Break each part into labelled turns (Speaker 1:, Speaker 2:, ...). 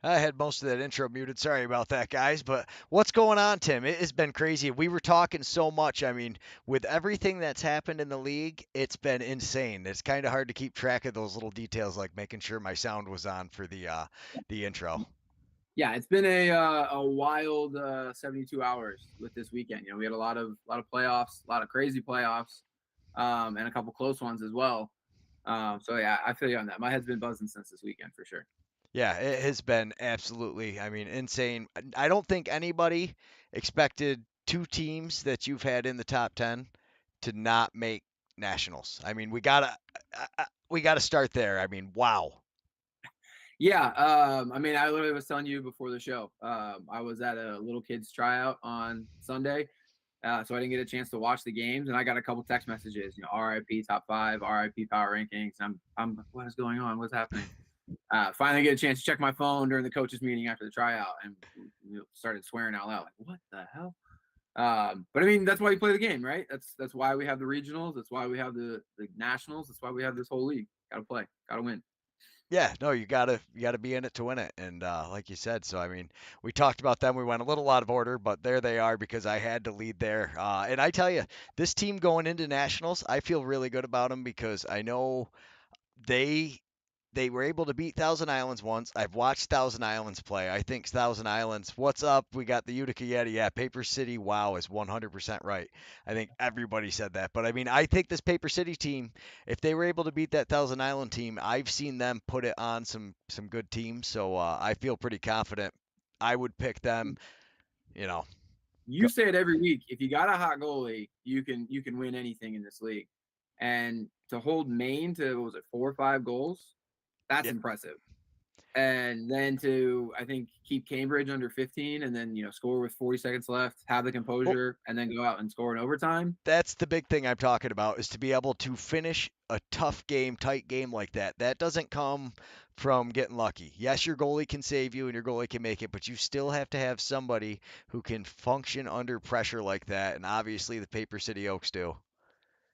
Speaker 1: I had most of that intro muted. Sorry about that, guys. But what's going on, Tim? It has been crazy. We were talking so much. I mean, with everything that's happened in the league, it's been insane. It's kind of hard to keep track of those little details, like making sure my sound was on for the intro.
Speaker 2: Yeah, it's been a wild 72 hours with this weekend. We had a lot of playoffs, a lot of crazy playoffs, and a couple close ones as well. So yeah, I feel you on that. My head's been buzzing since this weekend for sure.
Speaker 1: Yeah, it has been absolutely, I mean, insane. I don't think anybody expected two teams that you've had in the top 10 to not make nationals. I mean, we gotta start there. I mean, wow.
Speaker 2: Yeah, I mean, I literally was telling you before the show. I was at a little kids tryout on Sunday, so I didn't get a chance to watch the games, and I got a couple text messages. RIP top five, RIP power rankings. I'm what is going on? What's happening? Finally get a chance to check my phone during the coaches meeting after the tryout and started swearing out loud like, what the hell? But I mean, that's why you play the game, right? That's why we have the regionals. That's why we have the nationals. That's why we have this whole league. Got to play. Got to win.
Speaker 1: Yeah, no, you gotta be in it to win it. And like you said, so I mean, we talked about them. We went a little out of order, but there they are because I had to lead there. And I tell you, this team going into nationals, I feel really good about them because I know they they were able to beat Thousand Islands once. I've watched Thousand Islands play. I think Thousand Islands, what's up? We got the Utica Yeti. Yeah, Paper City, wow, is 100% right. I think everybody said that. But I mean, I think this Paper City team, if they were able to beat that Thousand Island team, I've seen them put it on some good teams. So I feel pretty confident. I would pick them, you know.
Speaker 2: You say it every week. If you got a hot goalie, you can win anything in this league. And to hold Maine to what was it 4 or 5 goals, that's
Speaker 1: Yeah.
Speaker 2: impressive. And then to I think keep Cambridge under 15, and then score with 40 seconds left, have the
Speaker 1: Well,
Speaker 2: composure, and then go out and score in overtime.
Speaker 1: that's the big thing I'm talking about is to be able to finish a tough game, tight game like that. That doesn't come from getting lucky. Yes, your goalie can save you and your goalie can make it, but you still have to have somebody who can function under pressure like that. And obviously, the Paper City Oaks do.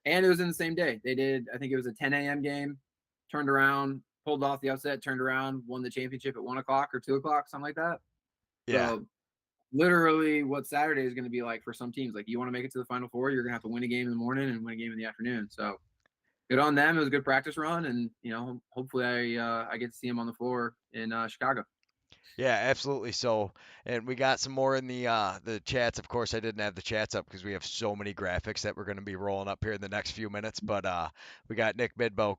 Speaker 2: And it was in the same day. They did. I think it was a 10 a.m. game. Turned around, pulled off the upset, turned around, won the championship at 1 o'clock or 2 o'clock, something like that.
Speaker 1: Yeah.
Speaker 2: So literally, what Saturday is going to be like for some teams. Like you want to make it to the Final Four, you're going to have to win a game in the morning and win a game in the afternoon. So good on them. It was a good practice run, and hopefully I get to see them on the floor in Chicago.
Speaker 1: Yeah, absolutely. So, and we got some more in the chats. Of course, I didn't have the chats up because we have so many graphics that we're going to be rolling up here in the next few minutes. But we got Nick Midbow,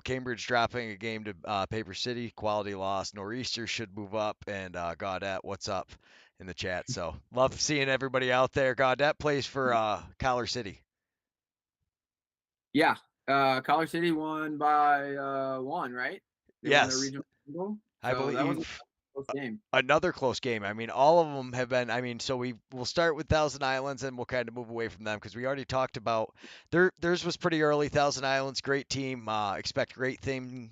Speaker 1: Cambridge dropping a game to Paper City, quality loss. Nor'easter should move up, and Gaudette, what's up in the chat? So love seeing everybody out there. Gaudette plays for Collar City.
Speaker 2: Yeah, College City won by 1, right? They won their
Speaker 1: Yes,
Speaker 2: regional single,
Speaker 1: I
Speaker 2: so that was a
Speaker 1: believe.
Speaker 2: close game.
Speaker 1: Another close game. I mean, all of them have been. I mean, so we'll start with Thousand Islands and we'll kind of move away from them because we already talked about theirs was pretty early. Thousand Islands, great team. Expect great things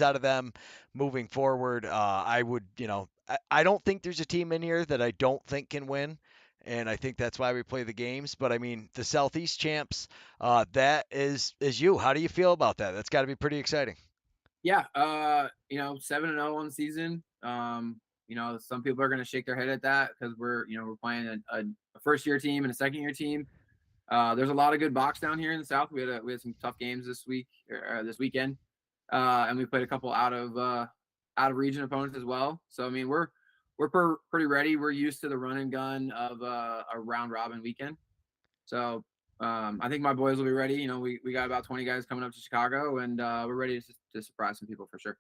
Speaker 1: out of them moving forward. I would, I don't think there's a team in here that I don't think can win. And I think that's why we play the games. But I mean, the Southeast champs, that is you. How do you feel about that? That's got to be pretty exciting.
Speaker 2: Yeah, 7-0 on the season. Some people are going to shake their head at that because we're playing a first year team and a second year team. There's a lot of good box down here in the South. We had some tough games this week or this weekend, and we played a couple out of region opponents as well. So I mean, we're pretty ready. We're used to the run and gun of a round robin weekend. So I think my boys will be ready. We got about 20 guys coming up to Chicago, and we're ready to surprise some people for sure.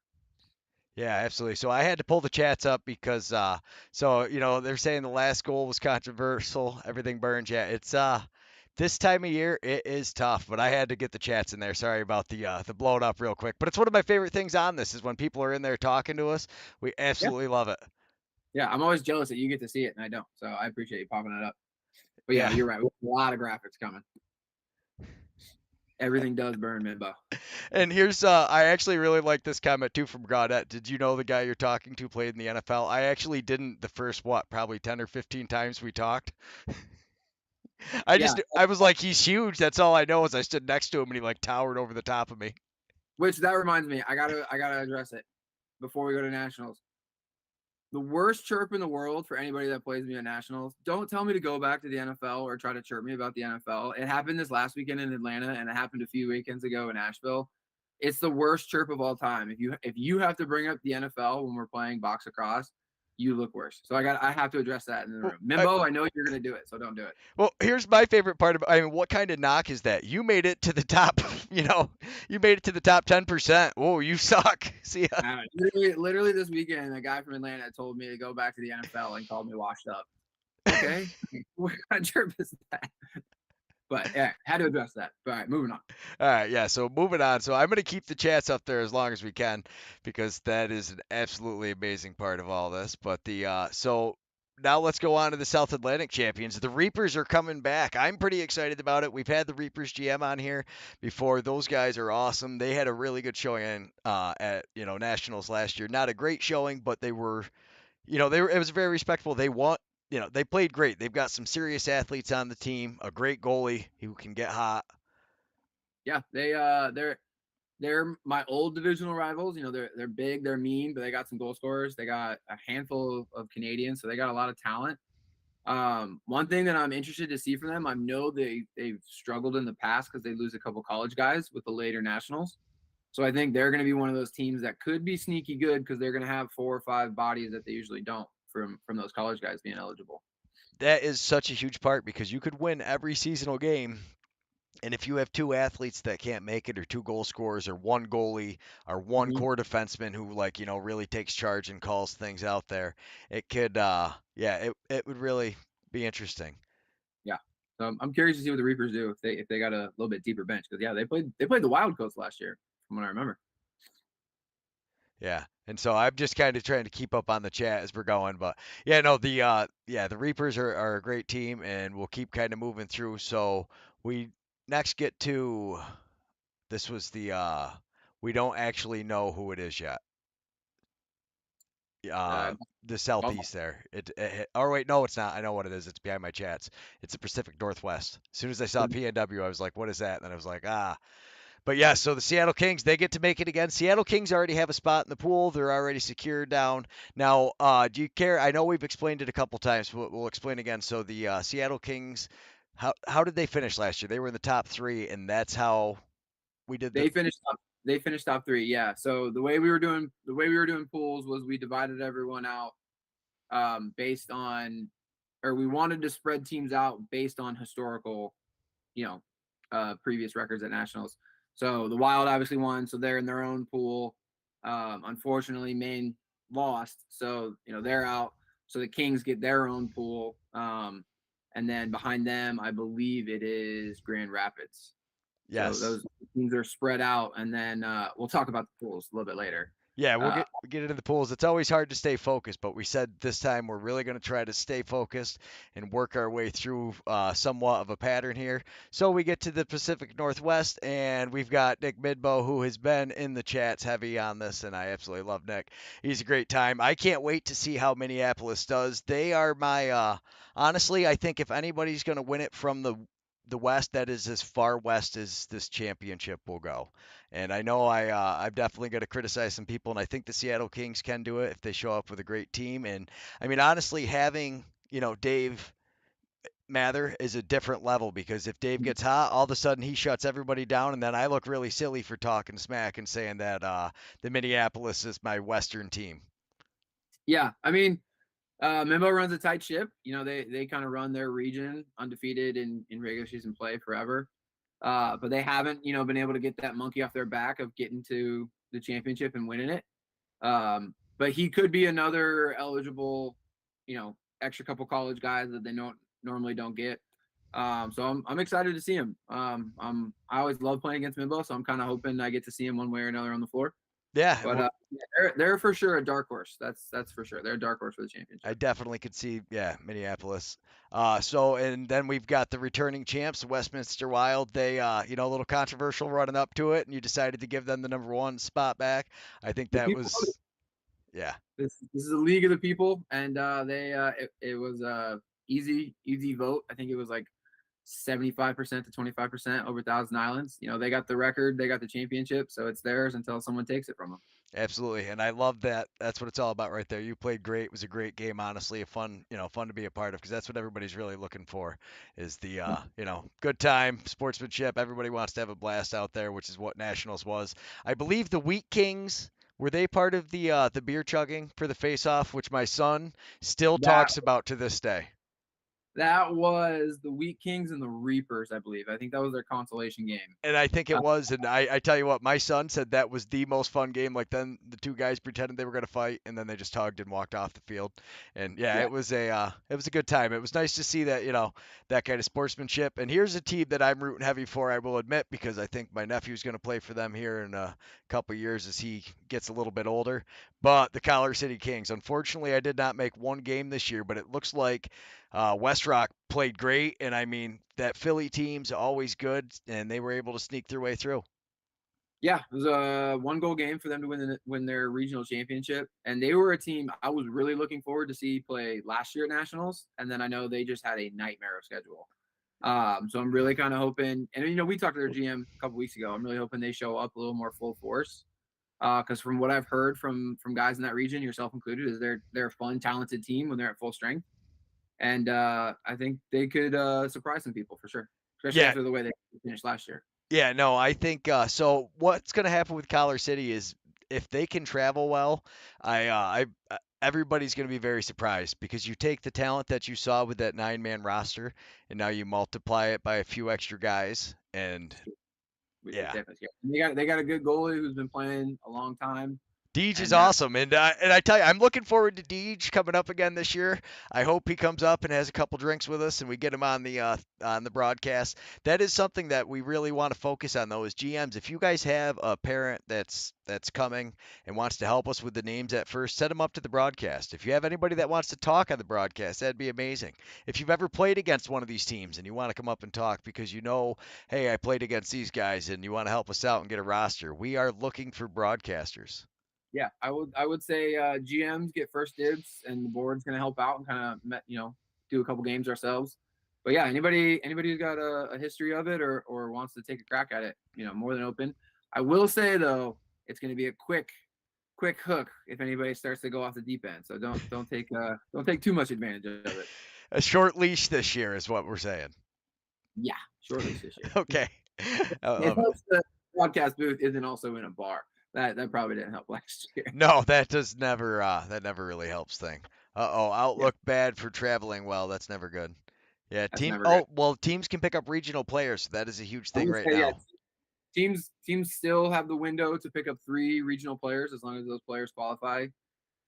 Speaker 1: Yeah, absolutely. So I had to pull the chats up because they're saying the last goal was controversial, everything burns. Yeah, it's this time of year it is tough, but I had to get the chats in there. Sorry about the blow it up real quick. But it's one of my favorite things on this is when people are in there talking to us. We
Speaker 2: Yeah,
Speaker 1: absolutely love it.
Speaker 2: yeah. I'm always jealous that you get to see it and I don't. So I appreciate you popping it up. But yeah,
Speaker 1: Yeah.
Speaker 2: you're right. We have a lot of graphics coming. Everything does burn, Midbow.
Speaker 1: And here's I actually really like this comment too from Gaudette. Did you know the guy you're talking to played in the NFL? I actually didn't the first probably 10 or 15 times we talked.
Speaker 2: Yeah,
Speaker 1: I was like, he's huge. That's all I know is I stood next to him and he like towered over the top of me.
Speaker 2: which that reminds me, I gotta address it before we go to nationals. the worst chirp in the world for anybody that plays me at nationals. Don't tell me to go back to the NFL or try to chirp me about the NFL. It happened this last weekend in Atlanta, and it happened a few weekends ago in Asheville. It's the worst chirp of all time. If you have to bring up the NFL when we're playing box lacrosse, you look worse. So I have to address that in the
Speaker 1: Well,
Speaker 2: room. Mimbo, I know you're gonna do it, so don't do it.
Speaker 1: well, here's my favorite part about. I mean, what kind of knock is that? You made it to the top. You know, you made it to the top 10%. Whoa, you suck. See ya.
Speaker 2: Literally this weekend, a guy from Atlanta told me to go back to the NFL and called me washed up. Okay, what kind of chirp is that? But yeah, had to address that. All right, moving on.
Speaker 1: All right, yeah. So moving on. So I'm gonna keep the chats up there as long as we can, because that is an absolutely amazing part of all this. But so now let's go on to the South Atlantic champions. The Reapers are coming back. I'm pretty excited about it. We've had the Reapers GM on here before. Those guys are awesome. They had a really good showing at nationals last year. Not a great showing, but they were it was very respectful. They want they played great. They've got some serious athletes on the team. A great goalie who can get hot.
Speaker 2: Yeah, they're my old divisional rivals. They're big, they're mean, but they got some goal scorers. They got a handful of Canadians, so they got a lot of talent. One thing that I'm interested to see from them, I know they've struggled in the past because they lose a couple college guys with the later nationals. So I think they're going to be one of those teams that could be sneaky good because they're going to have 4 or 5 bodies that they usually don't from those college guys being eligible.
Speaker 1: That is such a huge part because you could win every seasonal game. And if you have two athletes that can't make it, or two goal scorers, or one goalie, or one
Speaker 2: Mm-hmm.
Speaker 1: core defenseman who really takes charge and calls things out there, it could it would really be interesting.
Speaker 2: Yeah. So I'm curious to see what the Reapers do if they got a little bit deeper bench because yeah they played the Wild Coast last year from what I remember.
Speaker 1: Yeah. And so I'm just kind of trying to keep up on the chat as we're going, but yeah, no, the Reapers are a great team, and we'll keep kind of moving through. So we next get to this was we don't actually know who it is yet.
Speaker 2: Uh,
Speaker 1: uh the
Speaker 2: golf
Speaker 1: southeast there. Oh wait, no, it's not. I know what it is. It's behind my chats. It's the Pacific Northwest. As soon as I saw PNW, I was like, what is that? And then I was like, ah. But yeah, so the Seattle Kings, they get to make it again. Seattle Kings already have a spot in the pool. They're already secured down. Now, do you care? I know we've explained it a couple times, but we'll explain again. So the Seattle Kings, how did they finish last year? They were in the top three, and that's how we did the.
Speaker 2: They finished top 3. Yeah. So the way we were doing pools was we divided everyone out based on, or we wanted to spread teams out based on historical, you know, previous records at nationals. So the Wild obviously won, so they're in their own pool. Unfortunately, Maine lost, so they're out. So the Kings get their own pool, and then behind them, I believe it is Grand Rapids. So
Speaker 1: Yes.
Speaker 2: those teams are spread out, and then we'll talk about the pools a little bit later.
Speaker 1: Yeah,
Speaker 2: Uh,
Speaker 1: we'll get into the pools. It's always hard to stay focused, but we said this time we're really going to try to stay focused and work our way through somewhat of a pattern here. So we get to the Pacific Northwest, and we've got Nick Midbow, who has been in the chats heavy on this, and I absolutely love Nick. He's a great time. I can't wait to see how Minneapolis does. They are my honestly, I think if anybody's going to win it from the West, that is as far west as this championship will go. And I know I'm definitely going to criticize some people, and I think the Seattle Kings can do it if they show up with a great team. And I mean, honestly, having Dave Mather is a different level, because if Dave gets hot, all of a sudden he shuts everybody down, and then I look really silly for talking smack and saying that the Minneapolis is my Western team.
Speaker 2: yeah, I mean, Mimbo runs a tight ship. They kind of run their region undefeated in regular season play forever. But they haven't, been able to get that monkey off their back of getting to the championship and winning it. But he could be another eligible, extra couple college guys that they normally don't get. So I'm excited to see him. I always love playing against Mimbo, so I'm kind of hoping I get to see him one way or another on the floor.
Speaker 1: Yeah,
Speaker 2: But yeah, they're for sure a dark horse. That's for sure. They're a dark horse for the
Speaker 1: I
Speaker 2: championship.
Speaker 1: definitely could see, yeah, Minneapolis. And then we've got the returning champs, Westminster Wild. They, a little controversial running up to it, and you decided to give them the number one spot back. I think
Speaker 2: The
Speaker 1: that
Speaker 2: people
Speaker 1: was, yeah,
Speaker 2: this is a league of the people, and it was a easy vote. I think it was like 75% to 25% over Thousand Islands. They got the record, they got the championship, so it's theirs until someone takes it from them.
Speaker 1: Absolutely, and I love that. That's what it's all about right there. You played great. It was a great game, honestly. A fun, fun to be a part of because that's what everybody's really looking for is the, good time, sportsmanship. Everybody wants to have a blast out there, which is what Nationals was. I believe the Wheat Kings were they part of the beer chugging for the face-off, which my son still
Speaker 2: That
Speaker 1: talks about to this day.
Speaker 2: that was the Wheat Kings and the Reapers, I believe. I think that was their consolation game.
Speaker 1: And I think it
Speaker 2: Uh,
Speaker 1: was, and I tell you what, my son said that was the most fun game. Like then the two guys pretended they were gonna fight, and then they just hugged and walked off the field. And yeah,
Speaker 2: yeah,
Speaker 1: it was a good time. It was nice to see that that kind of sportsmanship. And here's a team that I'm rooting heavy for. I will admit because I think my nephew's gonna play for them here in a couple years as he gets a little bit older. But the Collar City Kings. Unfortunately, I did not make one game this year, but it looks like West Rock played great, and I mean that Philly team's always good, and they were able to sneak their way through.
Speaker 2: yeah, it was a 1 goal game for them to win their regional championship, and they were a team I was really looking forward to see play last year at nationals, and then I know they just had a nightmare of schedule. So I'm really kind of hoping, and we talked to their GM a couple weeks ago. I'm really hoping they show up a little more full force. Because from what I've heard from guys in that region, yourself included, is they're a fun, talented team when they're at full strength, and I think they could surprise some people for sure, especially
Speaker 1: Yeah,
Speaker 2: after the way they finished last year.
Speaker 1: yeah, no, I think so. What's going to happen with Collar City is if they can travel well, everybody's going to be very surprised because you take the talent that you saw with that nine-man roster, and now you multiply it by a few extra guys, and
Speaker 2: It's
Speaker 1: yeah,
Speaker 2: definitely scary. They got a good goalie who's been playing a long time,
Speaker 1: Deej is
Speaker 2: and
Speaker 1: awesome, and I tell you, I'm looking forward to Deej coming up again this year. I hope he comes up and has a couple drinks with us, and we get him on the broadcast. That is something that we really want to focus on, though, as GMs. If you guys have a parent that's coming and wants to help us with the names at first, set them up to the broadcast. If you have anybody that wants to talk on the broadcast, that'd be amazing. If you've ever played against one of these teams and you want to come up and talk because hey, I played against these guys, and you want to help us out and get a roster, we are looking for broadcasters.
Speaker 2: yeah, I would say GMs get first dibs, and the board's going to help out and kind of do a couple games ourselves. But yeah, anybody who's got a history of it or wants to take a crack at it, more than open. I will say though, it's going to be a quick hook if anybody starts to go off the deep end. So don't take too much advantage of it.
Speaker 1: A short leash this year is what we're saying.
Speaker 2: Yeah, short leash this year.
Speaker 1: Okay. I
Speaker 2: It
Speaker 1: love it.
Speaker 2: helps the broadcast booth isn't also in a bar. That probably didn't help last year.
Speaker 1: No, that never really helps thing. Uh-oh,
Speaker 2: Yeah,
Speaker 1: outlook bad for traveling well. That's never good. Yeah,
Speaker 2: that's never good.
Speaker 1: oh, well, teams can pick up regional players. So that is a huge
Speaker 2: I'm
Speaker 1: thing
Speaker 2: gonna
Speaker 1: right
Speaker 2: say yeah,
Speaker 1: now.
Speaker 2: teams still have the window to pick up 3 regional players as long as those players qualify.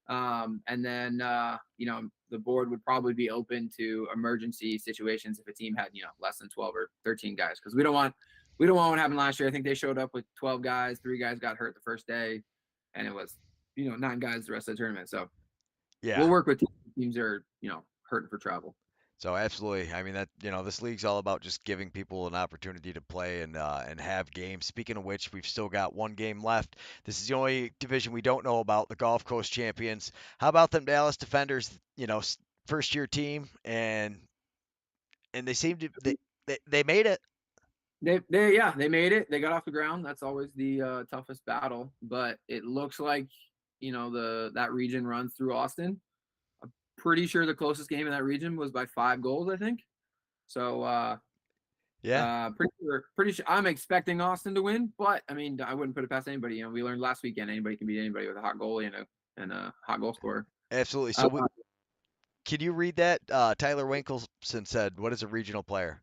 Speaker 2: And then the board would probably be open to emergency situations if a team had less than 12 or 13 guys because we don't want what happened last year. I think they showed up with 12 guys, 3 guys got hurt the first day, and it was 9 guys the rest of the tournament. So we'll
Speaker 1: Yeah.
Speaker 2: work with teams that are hurting for travel.
Speaker 1: So absolutely. I mean that this league's all about just giving people an opportunity to play and have games. Speaking of which, we've still got one game left. This is the only division we don't know about, the Gulf Coast champions. How about them Dallas Defenders? First year team, and they seem to they made it.
Speaker 2: They made it. They got off the ground. That's always the toughest battle. But it looks like that region runs through Austin. I'm pretty sure the closest game in that region was by 5 goals. I think. So
Speaker 1: Yeah.
Speaker 2: pretty sure. I'm expecting Austin to win, but I mean I wouldn't put it past anybody. We learned last weekend anybody can beat anybody with a hot goalie and a hot goal scorer.
Speaker 1: Absolutely.
Speaker 2: Uh,
Speaker 1: Can you read that? Tyler Winkelson said, "What is a regional player?"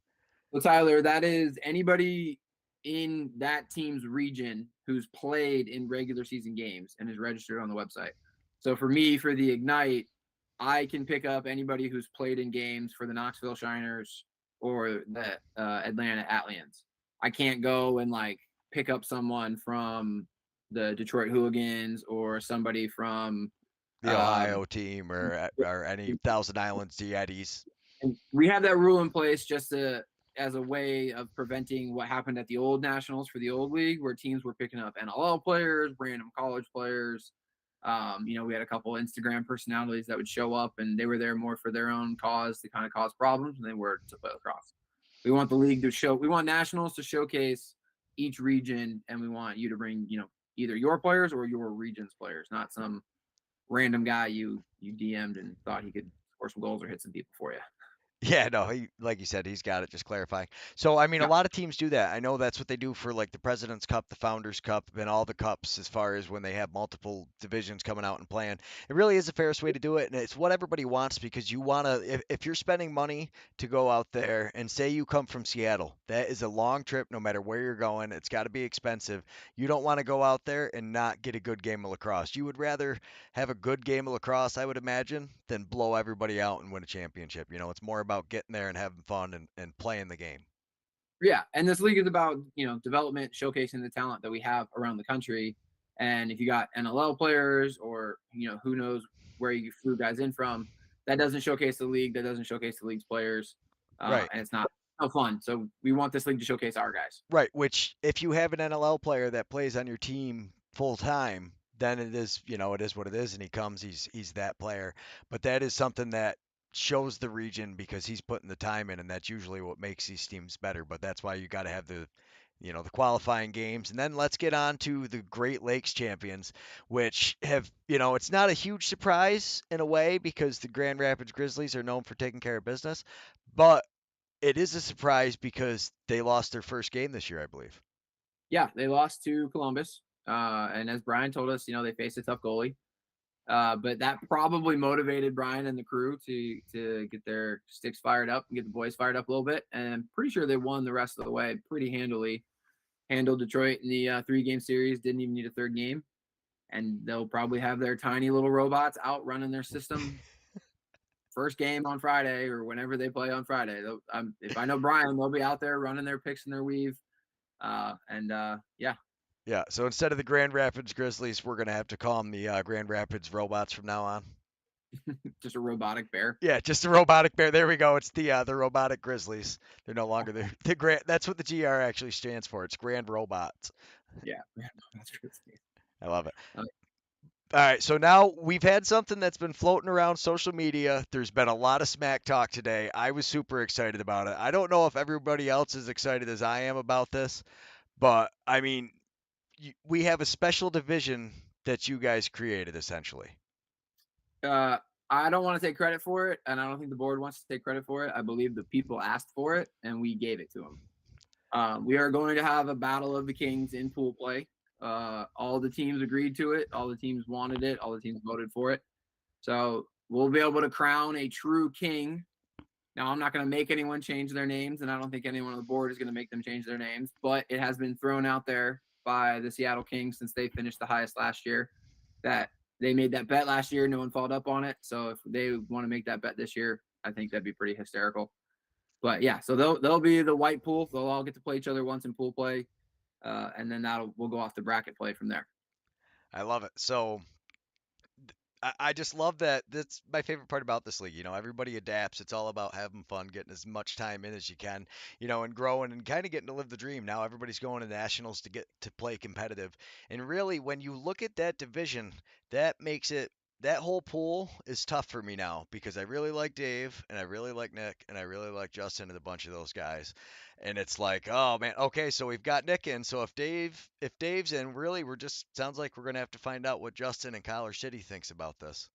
Speaker 2: So Tyler, that is anybody in that team's region who's played in regular season games and is registered on the website. So for me, for the Ignite, I can pick up anybody who's played in games for the Knoxville Shiners or the Atlanta Atlians. I can't go and pick up someone from the Detroit Hooligans or somebody from
Speaker 1: The
Speaker 2: um,
Speaker 1: Ohio team or any Thousand Islands Yetis.
Speaker 2: and we have that rule in place just as a way of preventing what happened at the old nationals for the old league, where teams were picking up NLL players, random college players. We had a couple Instagram personalities that would show up, and they were there more for their own cause to kind of cause problems than they were to play lacrosse. We want the league to show. We want nationals to showcase each region, and we want you to bring either your players or your region's players, not some random guy you DM'd and thought he could score some goals or hit some people for you.
Speaker 1: Yeah, no, he like you said, he's got it. Just clarifying. So, I mean, a
Speaker 2: Yeah,
Speaker 1: lot of teams do that. I know that's what they do for like the President's Cup, the Founders Cup, and all the cups as far as when they have multiple divisions coming out and playing. It really is the fairest way to do it, and it's what everybody wants because you want to, if you're spending money to go out there and say you come from Seattle, that is a long trip no matter where you're going. It's got to be expensive. You don't want to go out there and not get a good game of lacrosse. You would rather have a good game of lacrosse, I would imagine, than blow everybody out and win a championship. It's more about getting there and having fun and playing the game.
Speaker 2: yeah, and this league is about development, showcasing the talent that we have around the country. And if you got NLL players or who knows where you flew guys in from, that doesn't showcase the league. That doesn't showcase the league's players,
Speaker 1: Right.
Speaker 2: and it's not no fun. So we want this league to showcase our guys.
Speaker 1: Right. Which, if you have an NLL player that plays on your team full time, then it is, it is what it is, and he comes, he's that player. But that is something that shows the region because he's putting the time in, and that's usually what makes these teams better. But that's why you got to have the qualifying games. And then let's get on to the Great Lakes champions, which have, it's not a huge surprise in a way because the Grand Rapids Grizzlies are known for taking care of business, but it is a surprise because they lost their first game this year, I believe.
Speaker 2: Yeah, they lost to Columbus, and as Brian told us, they faced a tough goalie. But that probably motivated Brian and the crew to get their sticks fired up and get the boys fired up a little bit. And I'm pretty sure they won the rest of the way pretty handily. Handled Detroit in the 3-game series. Didn't even need a third game, and they'll probably have their tiny little robots out running their system first game on Friday or whenever they play on Friday. If I know Brian, they'll be out there running their picks and their weave. Yeah,
Speaker 1: Yeah, so instead of the Grand Rapids Grizzlies, we're going to have to call them the Grand Rapids Robots from now on.
Speaker 2: just a robotic bear.
Speaker 1: Yeah, just the robotic bear. There we go. It's the robotic Grizzlies. They're no longer the grand. That's what the GR actually stands for. It's Grand Robots.
Speaker 2: Yeah, that's good.
Speaker 1: I love it.
Speaker 2: Uh,
Speaker 1: All right, so now we've had something that's been floating around social media. There's been a lot of smack talk today. I was super excited about it. I don't know if everybody else is excited as I am about this, but I mean, we have a special division that you guys created essentially.
Speaker 2: Uh, I don't want to take credit for it, and I don't think the board wants to take credit for it. I believe the people asked for it, and we gave it to them. We are going to have a battle of the kings in pool play. All the teams agreed to it. All the teams wanted it. All the teams voted for it. So we'll be able to crown a true king. Now, I'm not going to make anyone change their names, and I don't think anyone on the board is going to make them change their names, but it has been thrown out there by the Seattle Kings since they finished the highest last year that they made that bet last year. No one followed up on it. So if they want to make that bet this year, I think that'd be pretty hysterical. But yeah, so they'll be the white pool. They'll all get to play each other once in pool play, and then we'll go off the bracket play from there.
Speaker 1: I love it. So I just love that. That's my favorite part about this league. Everybody adapts. It's all about having fun, getting as much time in as you can, and growing and kind of getting to live the dream. Now everybody's going to nationals to get to play competitive. And really, when you look at that division, that makes it that whole pool is tough for me now because I really like Dave and I really like Nick and I really like Justin and a bunch of those guys. And it's like, oh man, okay, so we've got Nick in. So if Dave's in, really we're just sounds like we're gonna have to find out what Justin and Collar City thinks about this.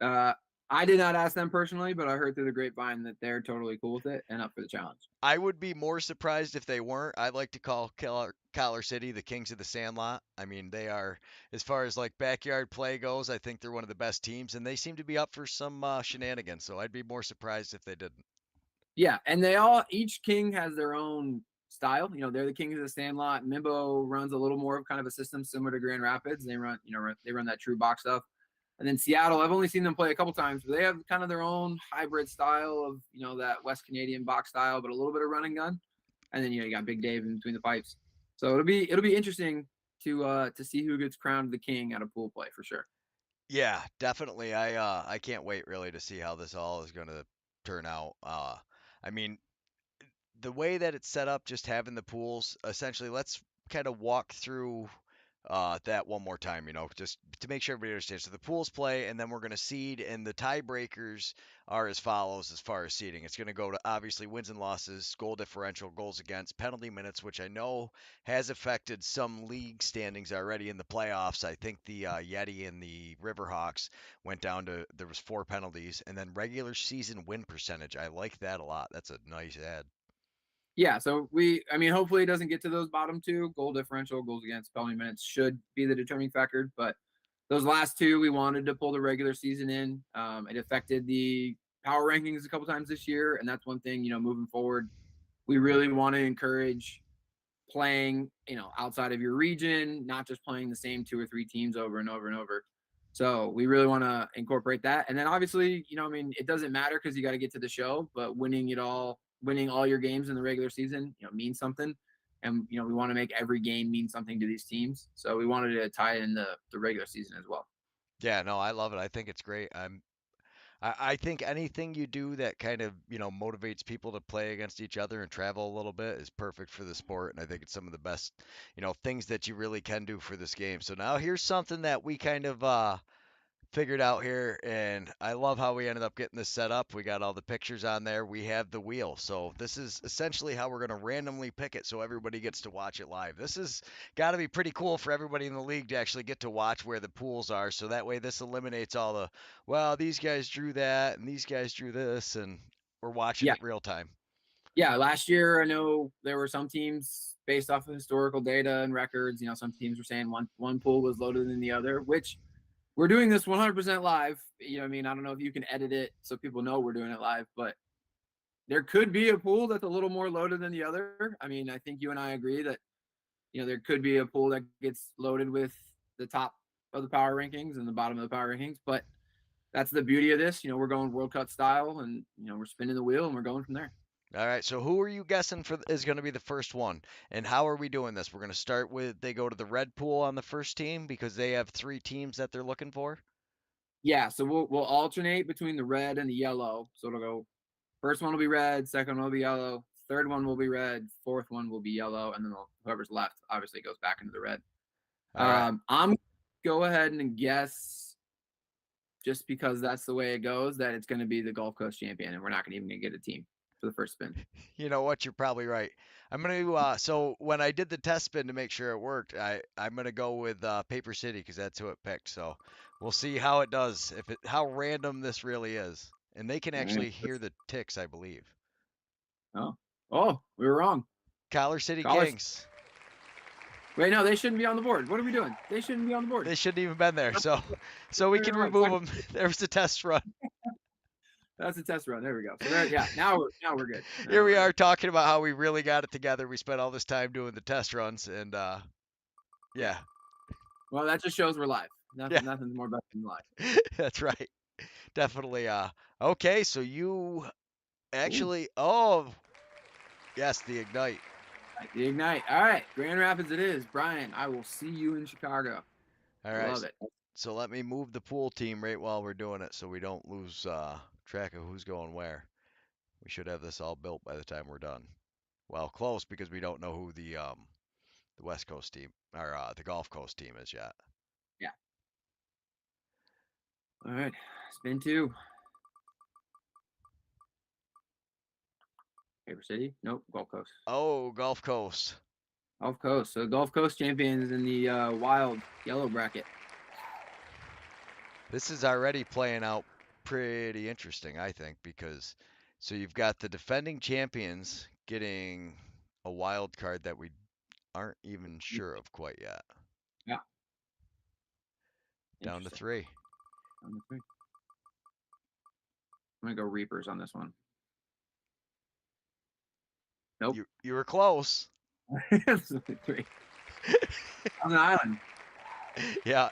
Speaker 2: Uh, I did not ask them personally, but I heard through the grapevine that they're totally cool with it and up for the challenge.
Speaker 1: I would be more surprised if they weren't. I like to call Collar City the Kings of the Sandlot. I mean, they are, as far as like backyard play goes, I think they're one of the best teams, and they seem to be up for some shenanigans. So I'd be more surprised if they didn't.
Speaker 2: Yeah, and each king has their own style. They're the kings of the Sandlot. Mimbo runs a little more of kind of a system similar to Grand Rapids. They run that true box stuff. And then Seattle, I've only seen them play a couple times, but they have kind of their own hybrid style of that West Canadian box style, but a little bit of run and gun. And then you got Big Dave in between the pipes. So it'll be interesting to see who gets crowned the king out of pool play for sure.
Speaker 1: Yeah, definitely. I can't wait really to see how this all is going to turn out. I mean, the way that it's set up, just having the pools, essentially, let's kind of walk through that one more time, just to make sure everybody understands. So the pools play, and then we're going to seed, and the tiebreakers are as follows as far as seeding. It's going to go to obviously wins and losses, goal differential, goals against, penalty minutes, which I know has affected some league standings already in the playoffs. I think the Yeti and the Riverhawks went down to there was 4 penalties, and then regular season win percentage. I like that a lot. That's a nice add.
Speaker 2: Yeah, so I mean, hopefully it doesn't get to those bottom two. Goal differential, goals against, penalty minutes should be the determining factor. But those last two, we wanted to pull the regular season in. It affected the power rankings a couple times this year, and that's one thing. Moving forward, we really want to encourage playing, outside of your region, not just playing the same 2 or 3 teams over and over and over. So we really want to incorporate that. And then obviously, I mean, it doesn't matter because you got to get to the show, but winning all your games in the regular season, means something. And, we want to make every game mean something to these teams. So we wanted to tie in the regular season as well.
Speaker 1: Yeah, no, I love it. I think it's great. I think anything you do that kind of, motivates people to play against each other and travel a little bit is perfect for the sport. And I think it's some of the best, things that you really can do for this game. So now here's something that we kind of figured out here, and I love how we ended up getting this set up. We got all the pictures on there. We have the wheel. So this is essentially how we're going to randomly pick it so everybody gets to watch it live. This has got to be pretty cool for everybody in the league to actually get to watch where the pools are. So that way this eliminates all the, well, these guys drew that and these guys drew this, and we're watching
Speaker 2: Yeah.
Speaker 1: it real time.
Speaker 2: Yeah. Last year, I know there were some teams based off of historical data and records. Some teams were saying one pool was loaded than the other, which we're doing this 100% live. I mean, I don't know if you can edit it so people know we're doing it live, but there could be a pool that's a little more loaded than the other. I mean, I think you and I agree that, there could be a pool that gets loaded with the top of the power rankings and the bottom of the power rankings, but that's the beauty of this. We're going World Cup style, and, we're spinning the wheel and we're going from there.
Speaker 1: All right, so who are you guessing for is going to be the first one, and how are we doing this? We're going to start with they go to the red pool on the first team because they have 3 teams that they're looking for.
Speaker 2: Yeah, so we'll alternate between the red and the yellow. So it'll go first one will be red, second one will be yellow, third one will be red, fourth one will be yellow, and then whoever's left obviously goes back into the red.
Speaker 1: All right.
Speaker 2: I'm go ahead and guess, just because that's the way it goes, that it's going to be the Gulf Coast champion, and we're not going to even get a team for the first spin.
Speaker 1: You know what? You're probably right. I'm gonna so when I did the test spin to make sure it worked, I'm gonna go with Paper City because that's who it picked. So we'll see how it does, if it how random this really is, and they can
Speaker 2: All right.
Speaker 1: actually hear the ticks, I believe.
Speaker 2: Oh, we were wrong.
Speaker 1: Collar City
Speaker 2: College.
Speaker 1: Kings.
Speaker 2: Wait, no, they shouldn't be on the board. What are we doing? They shouldn't be on the board.
Speaker 1: They shouldn't even been there. So we
Speaker 2: We
Speaker 1: can
Speaker 2: were wrong.
Speaker 1: remove them. There's the test run.
Speaker 2: That's a test run. There we go. So there, yeah. Now we're good.
Speaker 1: Here we are talking about how we really got it together. We spent all this time doing the test runs, and yeah,
Speaker 2: Well, that just shows we're live.
Speaker 1: yeah,
Speaker 2: Nothing's more better than live.
Speaker 1: that's right. Definitely. Okay, so you
Speaker 2: Ooh,
Speaker 1: actually, oh, yes, the Ignite.
Speaker 2: the Ignite. All right, Grand Rapids it is. Brian, I will see you in Chicago.
Speaker 1: All
Speaker 2: I
Speaker 1: right,
Speaker 2: love it.
Speaker 1: so let me move the pool team right while we're doing it so we don't lose track of who's going where. We should have this all built by the time we're done. Well, close because we don't know who the West Coast team or the Gulf Coast team is yet.
Speaker 2: Yeah. All right, spin two. Paper City? Nope. Gulf Coast.
Speaker 1: Oh, Gulf Coast.
Speaker 2: Gulf Coast. So Gulf Coast champions in the wild yellow bracket.
Speaker 1: This is already playing out pretty interesting, I think, because so you've got the defending champions getting a wild card that we aren't even sure of quite yet.
Speaker 2: Yeah.
Speaker 1: Down to
Speaker 2: Interesting.
Speaker 1: 3.
Speaker 2: I'm gonna go Reapers on this one. Nope.
Speaker 1: You were close.
Speaker 2: It's only 3. On an island.
Speaker 1: Yeah.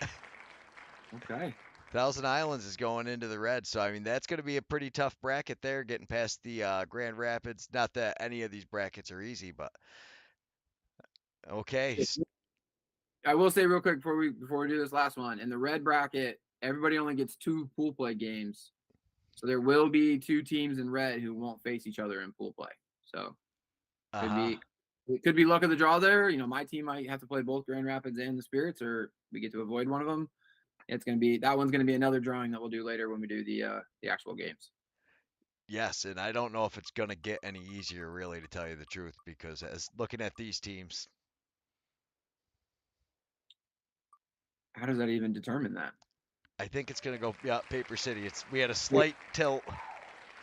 Speaker 2: Okay.
Speaker 1: Thousand Islands is going into the red, so I mean that's going to be a pretty tough bracket there, getting past the Grand Rapids. Not that any of these brackets are easy, but okay.
Speaker 2: I will say real quick before we do this last one. In the red bracket, everybody only gets 2 pool play games. So there will be 2 teams in red who won't face each other in pool play. So
Speaker 1: Uh
Speaker 2: could
Speaker 1: huh.
Speaker 2: be it could be luck of the draw there. My team might have to play both Grand Rapids and the Spirits, or we get to avoid one of them. It's going to be that one's going to be another drawing that we'll do later when we do the actual games.
Speaker 1: Yes, and I don't know if it's going to get any easier, really, to tell you the truth, because as looking at these teams,
Speaker 2: How does that even determine that?
Speaker 1: I think it's going to go, yeah, Paper City. We had a slight tilt.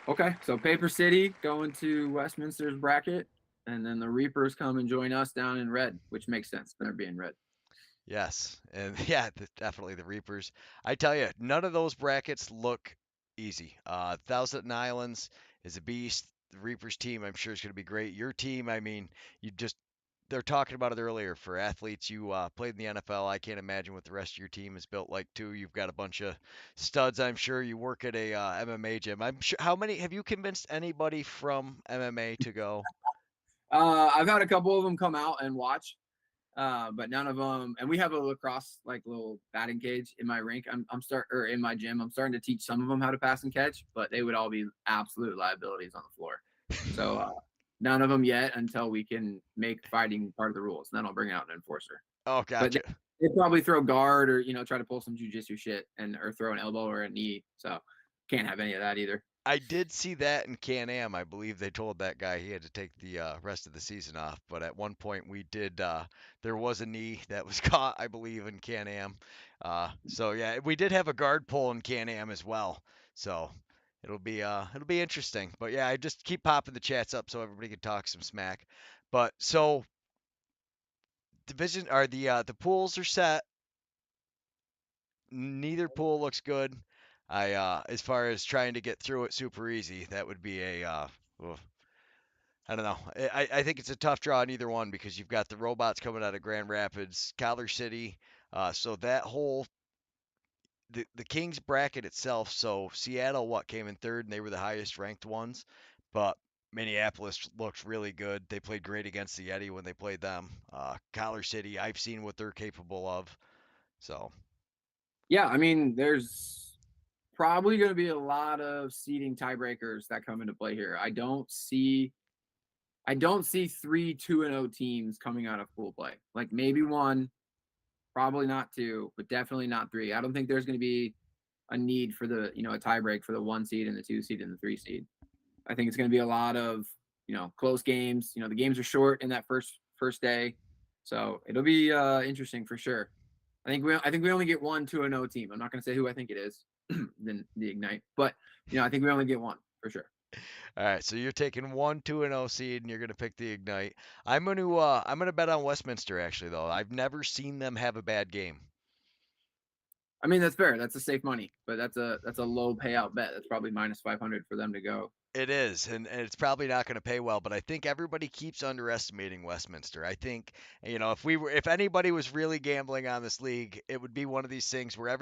Speaker 2: Okay, so Paper City going to Westminster's bracket, and then the Reapers come and join us down in red, which makes sense. They're being red.
Speaker 1: Yes, and yeah, definitely the Reapers. I tell you, none of those brackets look easy. Thousand Islands is a beast. The Reapers team, I'm sure, is going to be great. Your team, I mean, you just they're talking about it earlier. For athletes, you played in the NFL. I can't imagine what the rest of your team is built like too. You've got a bunch of studs. I'm sure you work at a MMA gym. I'm sure. How many have you convinced anybody from MMA to go?
Speaker 2: I've had a couple of them come out and watch, but none of them. And we have a lacrosse like little batting cage in my rink. I'm start or in my gym. I'm starting to teach some of them how to pass and catch, but they would all be absolute liabilities on the floor. So none of them yet until we can make fighting part of the rules. And then I'll bring out an enforcer.
Speaker 1: Oh,
Speaker 2: But
Speaker 1: gotcha.
Speaker 2: they probably throw guard or try to pull some jujitsu shit and or throw an elbow or a knee. So can't have any of that either.
Speaker 1: I did see that in Can-Am. I believe they told that guy he had to take the rest of the season off. But at one point we did. There was a knee that was caught, I believe, in Can-Am. So yeah, we did have a guard pull in Can-Am as well. So it'll be interesting. But yeah, I just keep popping the chats up so everybody can talk some smack. But so division are the pools are set. Neither pool looks good. As far as trying to get through it super easy, that would be oof, I don't know. I think it's a tough draw in either one because you've got the robots coming out of Grand Rapids, Collar City. So that whole the Kings bracket itself. So Seattle, what came in third, and they were the highest ranked ones, but Minneapolis looked really good. They played great against the Yeti when they played them. Collar City, I've seen what they're capable of. So
Speaker 2: Yeah, I mean, there's probably going to be a lot of seeding tiebreakers that come into play here. I don't see three 2-0 teams coming out of pool play. Like maybe one, probably not two, but definitely not three. I don't think there's going to be a need for a tiebreak for the 1 seed and the 2 seed and the 3 seed. I think it's going to be a lot of close games. The games are short in that first day, so it'll be interesting for sure. I think we only get one 2-0 team. I'm not going to say who I think it is, then the Ignite, but I think we only get one for sure.
Speaker 1: all right, so you're taking 1, 2, and 0 seed, and you're gonna pick the Ignite. I'm gonna bet on Westminster actually though. I've never seen them have a bad game.
Speaker 2: I mean that's fair. That's a safe money, but that's a low payout bet. That's probably minus 500 for them to go.
Speaker 1: It is, and it's probably not going to pay well, but I think everybody keeps underestimating Westminster. I think, if anybody was really gambling on this league, it would be one of these things where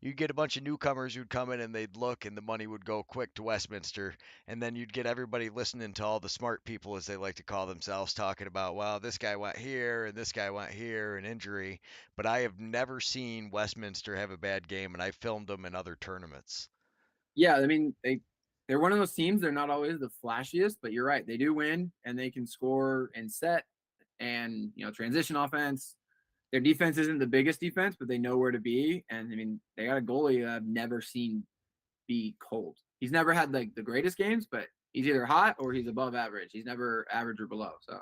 Speaker 1: you'd get a bunch of newcomers who'd come in and they'd look and the money would go quick to Westminster, and then you'd get everybody listening to all the smart people, as they like to call themselves, talking about, well, this guy went here and this guy went here, and injury. But I have never seen Westminster have a bad game, and I filmed them in other tournaments.
Speaker 2: Yeah, I mean they're one of those teams. They're not always the flashiest, but you're right. They do win and they can score and set and transition offense. Their defense isn't the biggest defense, but they know where to be. And I mean, they got a goalie that I've never seen be cold. He's never had like the greatest games, but he's either hot or he's above average. He's never average or below. So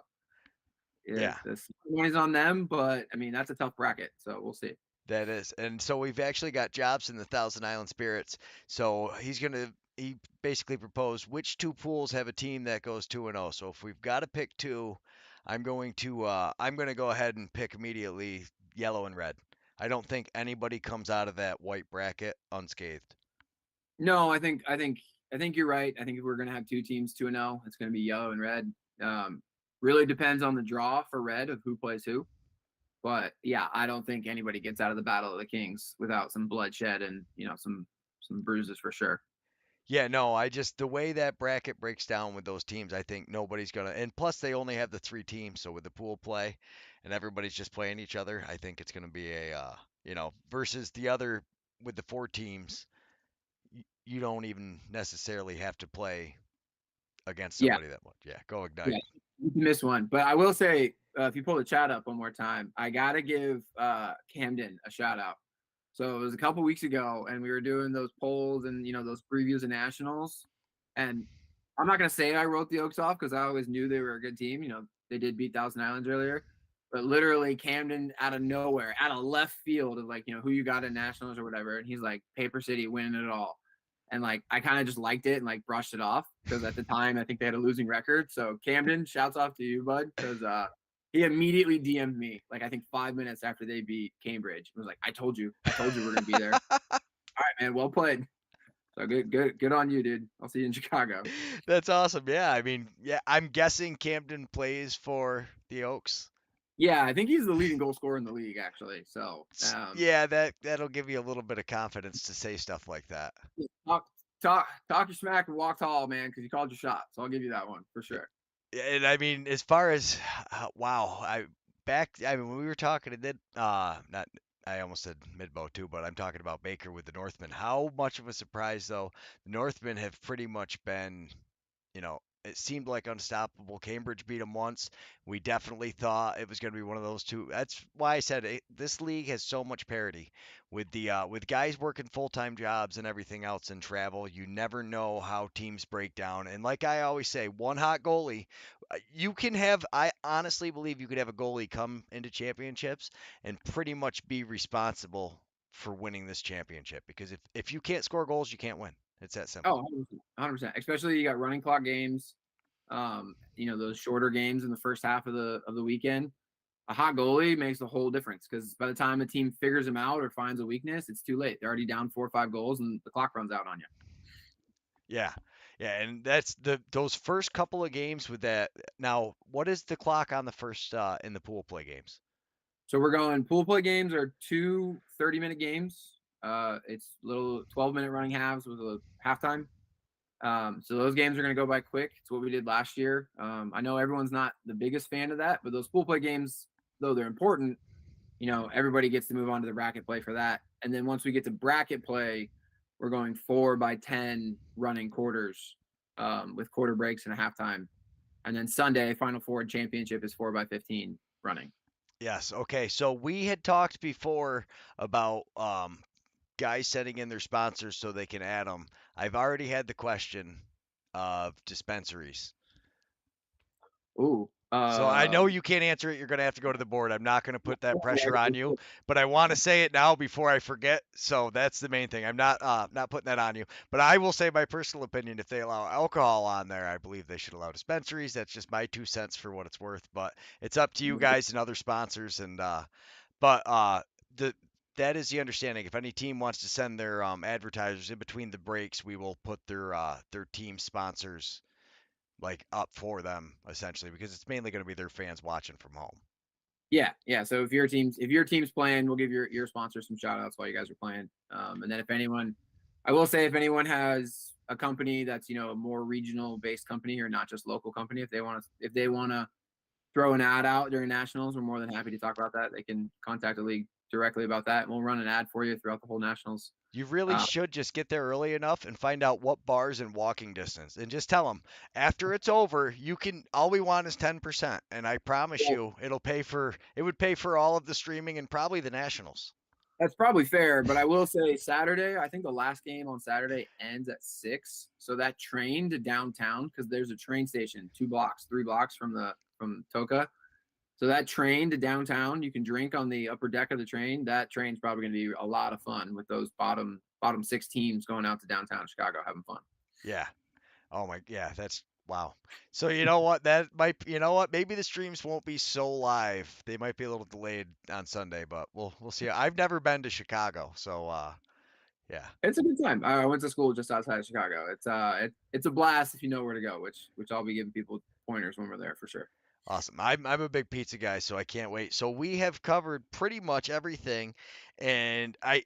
Speaker 2: yeah,
Speaker 1: Yeah.
Speaker 2: the money's on them, but I mean that's a tough bracket. So we'll see.
Speaker 1: That is. And so we've actually got jobs in the Thousand Island Spirits. So he basically proposed which two pools have a team that goes 2-0. So if we've got to pick two, I'm going to go ahead and pick immediately yellow and red. I don't think anybody comes out of that white bracket unscathed.
Speaker 2: No, I think you're right. I think if we're gonna have two teams 2-0, it's gonna be yellow and red. Um, Really depends on the draw for red of who plays who. But yeah, I don't think anybody gets out of the Battle of the Kings without some bloodshed and some bruises for sure.
Speaker 1: Yeah, no, the way that bracket breaks down with those teams, I think nobody's gonna. And plus, they only have the three teams, so with the pool play, and everybody's just playing each other, I think it's gonna be versus the other with the four teams, you don't even necessarily have to play against
Speaker 2: Yeah,
Speaker 1: somebody that much. Yeah, go
Speaker 2: yeah.
Speaker 1: Ignite.
Speaker 2: You missed one, but I will say, if you pull the chat up one more time, I gotta give Camden a shout out. So it was a couple weeks ago, and we were doing those polls and those previews of nationals. And I'm not gonna say I wrote the Oaks off because I always knew they were a good team. They did beat Thousand Islands earlier, but literally Camden out of nowhere, out of left field, of like who you got in nationals or whatever, and he's like Paper City winning it all. And like I kind of just liked it and like brushed it off because at the time I think they had a losing record. So Camden, shouts off to you, bud, because he immediately DM'd me like I think 5 minutes after they beat Cambridge. It was like, I told you we're gonna be there. All right, man, well played. So good on you, dude. I'll see you in Chicago.
Speaker 1: That's awesome. Yeah, I mean, yeah, I'm guessing Camden plays for the Oaks.
Speaker 2: Yeah, I think he's the leading goal scorer in the league, actually. So
Speaker 1: Yeah, that'll give you a little bit of confidence to say stuff like that.
Speaker 2: talk talk your smack and walk tall, man, because you called your shot. So I'll give you that one for sure.
Speaker 1: And I mean, as far as wow, I mean, when we were talking, it did not. I almost said Midbow too, but I'm talking about Baker with the Northmen. How much of a surprise though? The Northmen have pretty much been, it seemed like unstoppable. Cambridge beat them once. We definitely thought it was going to be one of those two. That's why I said this league has so much parity with guys working full-time jobs and everything else and travel. You never know how teams break down. And like I always say, one hot goalie, you can have. I honestly believe you could have a goalie come into championships and pretty much be responsible for winning this championship because if you can't score goals, you can't win. It's that simple.
Speaker 2: Oh, 100%. Especially you got running clock games. Those shorter games in the first half of the weekend. A hot goalie makes a whole difference because by the time a team figures them out or finds a weakness, it's too late. They're already down 4 or 5 goals and the clock runs out on you.
Speaker 1: Yeah. Yeah, and that's those first couple of games with that. Now, what is the clock on the first in the pool play games?
Speaker 2: So we're going pool play games are two 30-minute games. It's little 12-minute running halves with a halftime. So those games are going to go by quick. It's what we did last year. I know everyone's not the biggest fan of that, but those pool play games, though they're important, everybody gets to move on to the bracket play for that. And then once we get to bracket play, we're going 4x10 running quarters with quarter breaks and a halftime. And then Sunday, Final Four championship is 4x15 running.
Speaker 1: Yes. Okay. So we had talked before about guys sending in their sponsors so they can add them. I've already had the question of dispensaries.
Speaker 2: Ooh.
Speaker 1: So I know you can't answer it. You're going to have to go to the board. I'm not going to put that pressure on you, but I want to say it now before I forget. So that's the main thing. I'm not putting that on you, but I will say my personal opinion. If they allow alcohol on there, I believe they should allow dispensaries. That's just my 2 cents for what it's worth. But it's up to you guys and other sponsors. And but the that is the understanding. If any team wants to send their advertisers in between the breaks, we will put their team sponsors like up for them essentially because it's mainly going to be their fans watching from home.
Speaker 2: Yeah. So if your team's playing, we'll give your sponsors some shout outs while you guys are playing. And then I will say if anyone has a company that's a more regional based company or not just local company, if they want to throw an ad out during nationals, we're more than happy to talk about that. They can contact the league directly about that, and we'll run an ad for you throughout the whole nationals.
Speaker 1: You really should just get there early enough and find out what bars in walking distance and just tell them after it's over, all we want is 10%. And I promise you it would pay for all of the streaming and probably the nationals.
Speaker 2: That's probably fair, but I will say Saturday, I think the last game on Saturday ends at 6. So that train to downtown, because there's a train station 3 blocks from Toka. So that train to downtown, you can drink on the upper deck of the train. That train's probably going to be a lot of fun with those bottom 6 teams going out to downtown Chicago having fun.
Speaker 1: Yeah. Oh my, yeah, that's wow. So you know what? Maybe the streams won't be so live. They might be a little delayed on Sunday, but we'll see. I've never been to Chicago, so yeah.
Speaker 2: It's a good time. I went to school just outside of Chicago. It's a blast if you know where to go, which I'll be giving people pointers when we're there for sure.
Speaker 1: Awesome. I'm a big pizza guy, so I can't wait. So we have covered pretty much everything, and I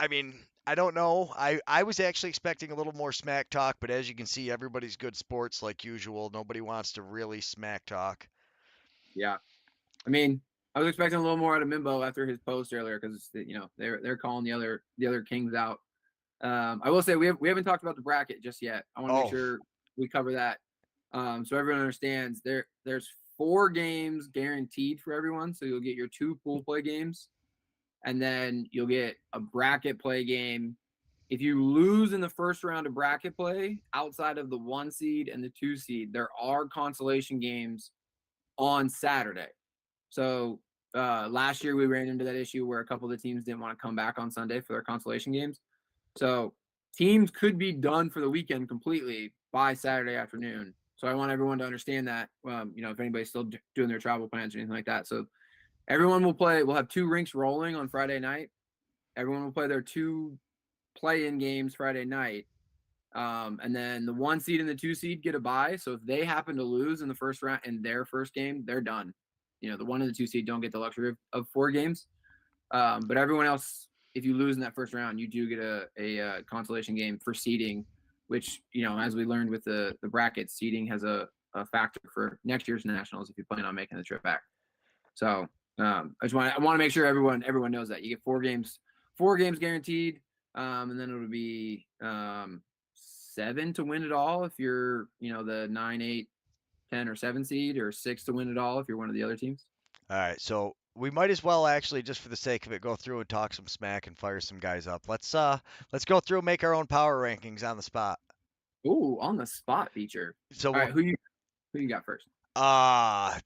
Speaker 1: mean, I don't know. I was actually expecting a little more smack talk, but as you can see, everybody's good sports like usual. Nobody wants to really smack talk.
Speaker 2: Yeah, I mean, I was expecting a little more out of Mimbo after his post earlier because they're calling the other Kings out. I will say we haven't talked about the bracket just yet. I want to make sure we cover that. So everyone understands there's 4 games guaranteed for everyone. So you'll get your 2 pool play games, and then you'll get a bracket play game. If you lose in the first round of bracket play, outside of the 1 seed and the 2 seed, there are consolation games on Saturday. So last year we ran into that issue where a couple of the teams didn't want to come back on Sunday for their consolation games. So teams could be done for the weekend completely by Saturday afternoon. So I want everyone to understand that, if anybody's still doing their travel plans or anything like that. So everyone will play. We'll have 2 rinks rolling on Friday night. Everyone will play their 2 play-in games Friday night. And then the 1 seed and the 2 seed get a bye. So if they happen to lose in the first round in their first game, they're done. The 1 and the 2 seed don't get the luxury of 4 games. But everyone else, if you lose in that first round, you do get a consolation game for seeding, which, as we learned with the brackets, seeding has a factor for next year's nationals if you plan on making the trip back. So I want to make sure everyone knows that you get 4 games guaranteed, and then it'll be 7 to win it all if you're the 9, 8, 10, or 7 seed, or 6 to win it all if you're one of the other teams.
Speaker 1: All right, so we might as well actually, just for the sake of it, go through and talk some smack and fire some guys up. Let's go through and make our own power rankings on the spot.
Speaker 2: Ooh, on the spot feature.
Speaker 1: So
Speaker 2: All right, who you got first?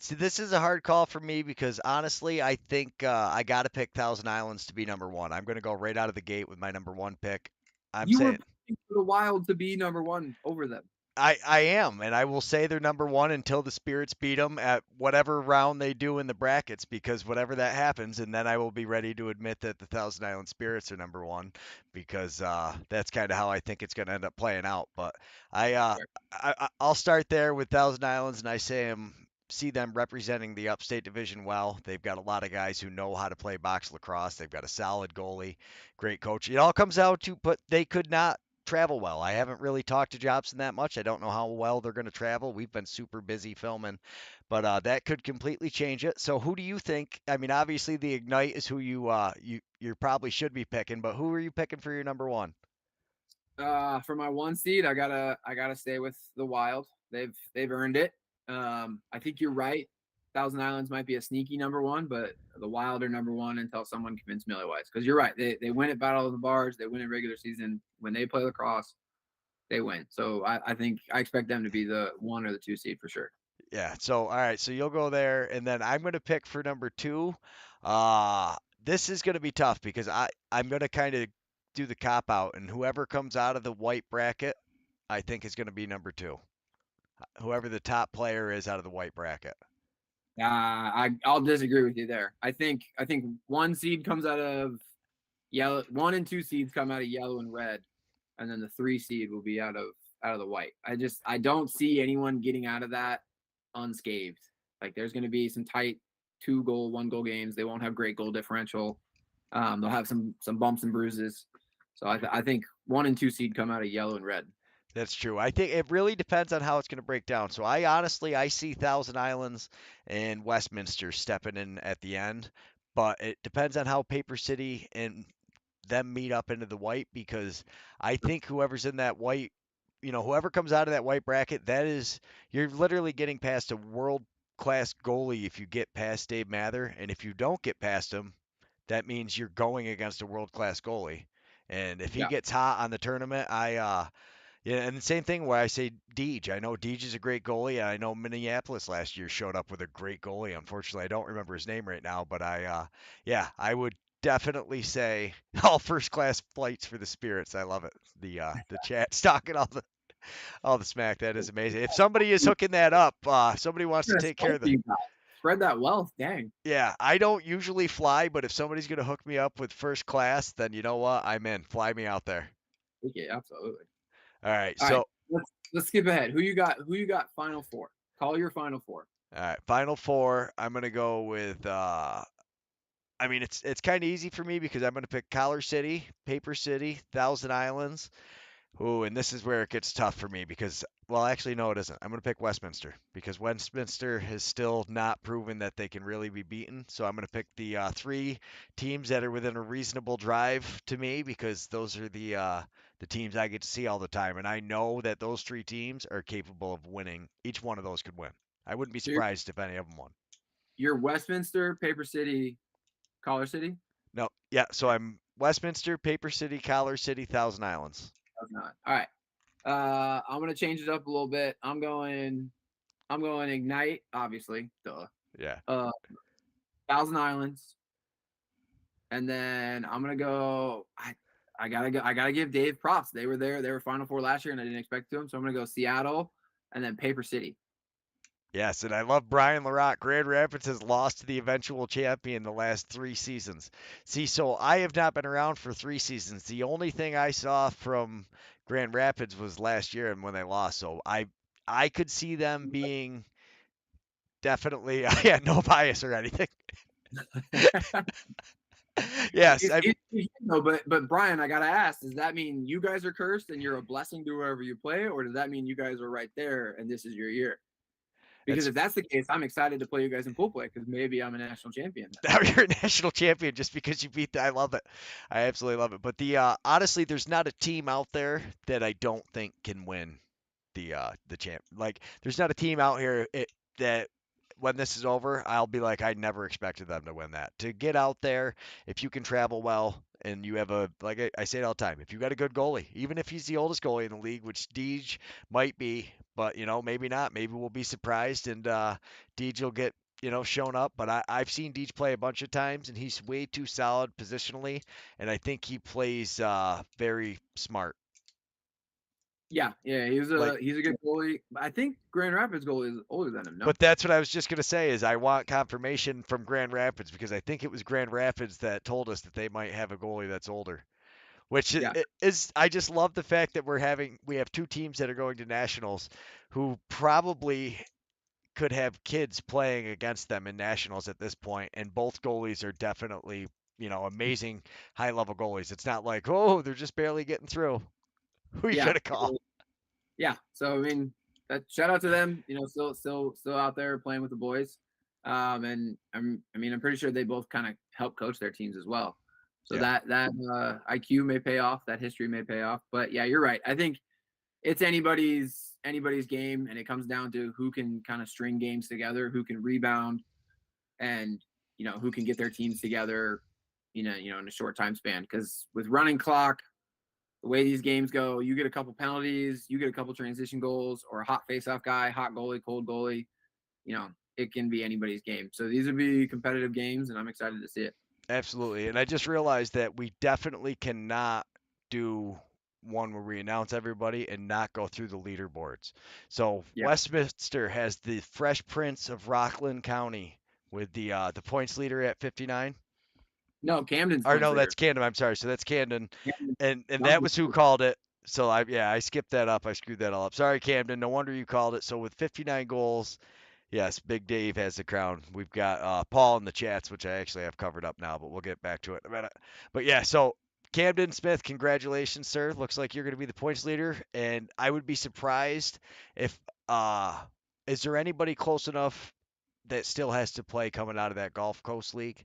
Speaker 1: see, this is a hard call for me because honestly, I think I got to pick Thousand Islands to be number one. I'm going to go right out of the gate with my number one pick. I'm
Speaker 2: You were
Speaker 1: saying
Speaker 2: picking for the Wild to be number 1 over them.
Speaker 1: I am, and I will say they're number one until the Spirits beat them at whatever round they do in the brackets, because whatever that happens, and then I will be ready to admit that the Thousand Island Spirits are number one, because that's kind of how I think it's going to end up playing out. But I, uh,
Speaker 2: Sure.
Speaker 1: I'll start there with Thousand Islands, and I see them representing the Upstate Division well. They've got a lot of guys who know how to play box lacrosse. They've got a solid goalie, great coach. It all comes out to, but they could not travel well. I haven't really talked to Jobson that much. I don't know how well they're going to travel. We've been super busy filming, but that could completely change it. So who do you think? I mean, obviously the Ignite is who you probably should be picking, but who are you picking for your number one?
Speaker 2: For my 1 seed, I gotta stay with the Wild. They've earned it. I think you're right. Thousand Islands might be a sneaky number 1, but the Wild are number 1 until someone convinces me otherwise. Because you're right, they win at Battle of the Bars, they win in regular season. When they play lacrosse, they win. So I think I expect them to be the 1 or the 2 seed for sure.
Speaker 1: Yeah. So all right. So you'll go there, and then I'm going to pick for number two. Uh, this is going to be tough because I'm going to kind of do the cop out, and whoever comes out of the white bracket, I think is going to be number two. Whoever the top player is out of the white bracket.
Speaker 2: I'll disagree with you there. I think 1 seed comes out of yellow. 1 and 2 seeds come out of yellow and red, and then the 3 seed will be out of the white. I don't see anyone getting out of that unscathed. Like there's going to be some tight 2-goal, 1-goal games. They won't have great goal differential. They'll have some bumps and bruises. So I think 1 and 2 seed come out of yellow and red.
Speaker 1: That's true. I think it really depends on how it's going to break down. So I see Thousand Islands and Westminster stepping in at the end, but it depends on how Paper City and them meet up into the white, because I think whoever's in that white, whoever comes out of that white bracket, you're literally getting past a world class goalie if you get past Dave Mather, and if you don't get past him, that means you're going against a world class goalie. And if he
Speaker 2: Yeah.
Speaker 1: gets hot on the tournament, yeah, and the same thing where I say Deej. I know Deej is a great goalie, and I know Minneapolis last year showed up with a great goalie. Unfortunately, I don't remember his name right now, but yeah, I would definitely say all first class flights for the Spirits. I love it. The chat talking all the smack. That is amazing. If somebody is hooking that up, somebody wants to take care of the.
Speaker 2: You guys. Spread that wealth. Dang.
Speaker 1: Yeah, I don't usually fly, but if somebody's gonna hook me up with first class, then you know what? I'm in. Fly me out there.
Speaker 2: Okay, absolutely.
Speaker 1: All right,
Speaker 2: All right.
Speaker 1: so
Speaker 2: Let's skip ahead. Who you got? Who you got? Final four. Call your final four.
Speaker 1: all right, final four. I'm gonna go with. I mean, it's kind of easy for me because I'm gonna pick Collar City, Paper City, Thousand Islands. Ooh, and this is where it gets tough for me because, well, actually, no, it isn't. I'm gonna pick Westminster because Westminster has still not proven that they can really be beaten. So I'm gonna pick the three teams that are within a reasonable drive to me, because those are the teams I get to see all the time, and I know that those three teams are capable of winning. Each one of those could win. I wouldn't be
Speaker 2: So you're,
Speaker 1: surprised if any of them won.
Speaker 2: you're Westminster, Paper City, Collar City.
Speaker 1: No, yeah. So I'm Westminster, Paper City, Collar City, Thousand Islands.
Speaker 2: That's not all right. I'm gonna change it up a little bit. I'm going Ignite, obviously. Duh.
Speaker 1: Yeah.
Speaker 2: Uh, Thousand Islands, and then I'm gonna go. I gotta go. I gotta give Dave props. They were there. They were Final Four last year, and I didn't expect them. So I'm gonna go Seattle, and then Paper City.
Speaker 1: Yes, and I love Brian Larocque. Grand Rapids has lost to the eventual champion the last 3 seasons. See, so I have not been around for 3 seasons. The only thing I saw from Grand Rapids was last year and when they lost. So I could see them being definitely yeah, no bias or anything. Yes, I
Speaker 2: No, but Brian, I gotta ask: does that mean you guys are cursed and you're a blessing to whoever you play, or does that mean you guys are right there and this is your year? Because
Speaker 1: it's
Speaker 2: if that's the case, I'm excited to play you guys in pool play because maybe I'm a national champion then.
Speaker 1: now you're a national champion just because you beat. I love it. I absolutely love it. But the honestly, there's not a team out there that I don't think can win the champ. Like there's not a team out here that when this is over, I'll be like I never expected them to win that. To get out there, if you can travel well and you have a like I say it all the time, if you got a good goalie, even if he's the oldest goalie in the league, which Deej might be, but maybe not. Maybe we'll be surprised and Deej will get shown up. But I've seen Deej play a bunch of times and he's way too solid positionally, and I think he plays very smart.
Speaker 2: Yeah,
Speaker 1: Like
Speaker 2: he's a good goalie. I think Grand Rapids goalie is older than him. No,
Speaker 1: But that's what I was just going to say is I want confirmation from Grand Rapids because I think it was Grand Rapids that told us that they might have a goalie that's older. Which
Speaker 2: yeah,
Speaker 1: is I just love the fact that we have two teams that are going to nationals who probably could have kids playing against them in nationals at this point, and both goalies are definitely amazing high level goalies. It's not like they're just barely getting through. Who you
Speaker 2: yeah,
Speaker 1: gonna call?
Speaker 2: yeah. So I mean, shout out to them. Still out there playing with the boys. And I'm pretty sure they both kind of help coach their teams as well. So
Speaker 1: Yeah,
Speaker 2: that IQ may pay off, that history may pay off. But yeah, you're right. I think it's anybody's game, and it comes down to who can kind of string games together, who can rebound, and who can get their teams together, in a short time span. Because with running clock, the way these games go, you get a couple penalties, you get a couple transition goals, or a hot face-off guy, hot goalie, cold goalie. It can be anybody's game. So these would be competitive games, and I'm excited to see it.
Speaker 1: absolutely. And I just realized that we definitely cannot do one where we announce everybody and not go through the leaderboards. So
Speaker 2: Yeah.
Speaker 1: Westminster has the Fresh Prince of Rockland County with the points leader at 59.
Speaker 2: No, Camden's
Speaker 1: Or
Speaker 2: points
Speaker 1: no,
Speaker 2: leader.
Speaker 1: that's Camden. I'm sorry. So that's Camden,
Speaker 2: Camden,
Speaker 1: and that
Speaker 2: Young-
Speaker 1: was who called it. So I skipped that up. I screwed that all up. Sorry, Camden. No wonder you called it. So with 59 goals, yes, Big Dave has the crown. We've got Paul in the chats, which I actually have covered up now, but we'll get back to it in a minute. But yeah, so Camden Smith, congratulations, sir. Looks like you're going to be the points leader, and I would be surprised if is there anybody close enough that still has to play coming out of that Gulf Coast League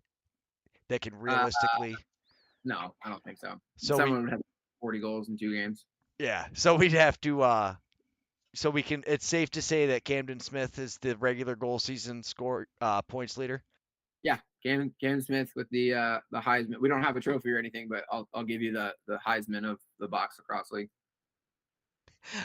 Speaker 1: that can
Speaker 2: Uh,
Speaker 1: realistically.
Speaker 2: no, I don't think so.
Speaker 1: So we
Speaker 2: Someone would have 40 goals in 2 games.
Speaker 1: Yeah, so we'd have to so we can it's safe to say that Camden Smith is the regular goal season score points leader.
Speaker 2: Yeah, Camden Smith with the Heisman. We don't have a trophy or anything, but I'll give you the Heisman of the box lacrosse league.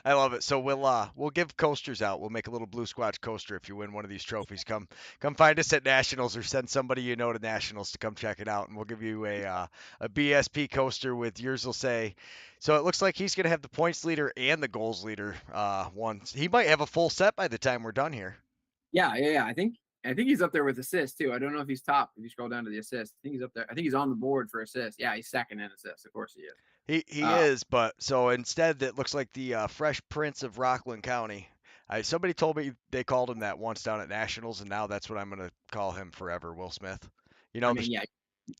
Speaker 1: I love it. So we'll give coasters out. We'll make a little blue squatch coaster if you win one of these trophies. Come find us at Nationals or send somebody you know to Nationals to come check it out and we'll give you a BSP coaster with yours will say. So it looks like he's going to have the points leader and the goals leader one. He might have a full set by the time we're done here.
Speaker 2: Yeah. I think he's up there with assists too. I don't know if he's top. If you scroll down to the assists, I think he's up there. I think he's on the board for assists. Yeah, he's second in assists. Of course he is.
Speaker 1: He
Speaker 2: Uh,
Speaker 1: is, but so instead it looks like the Fresh Prince of Rockland County. Somebody told me they called him that once down at Nationals, and now that's what I'm gonna call him forever, Will Smith. You
Speaker 2: I
Speaker 1: know,
Speaker 2: mean, yeah,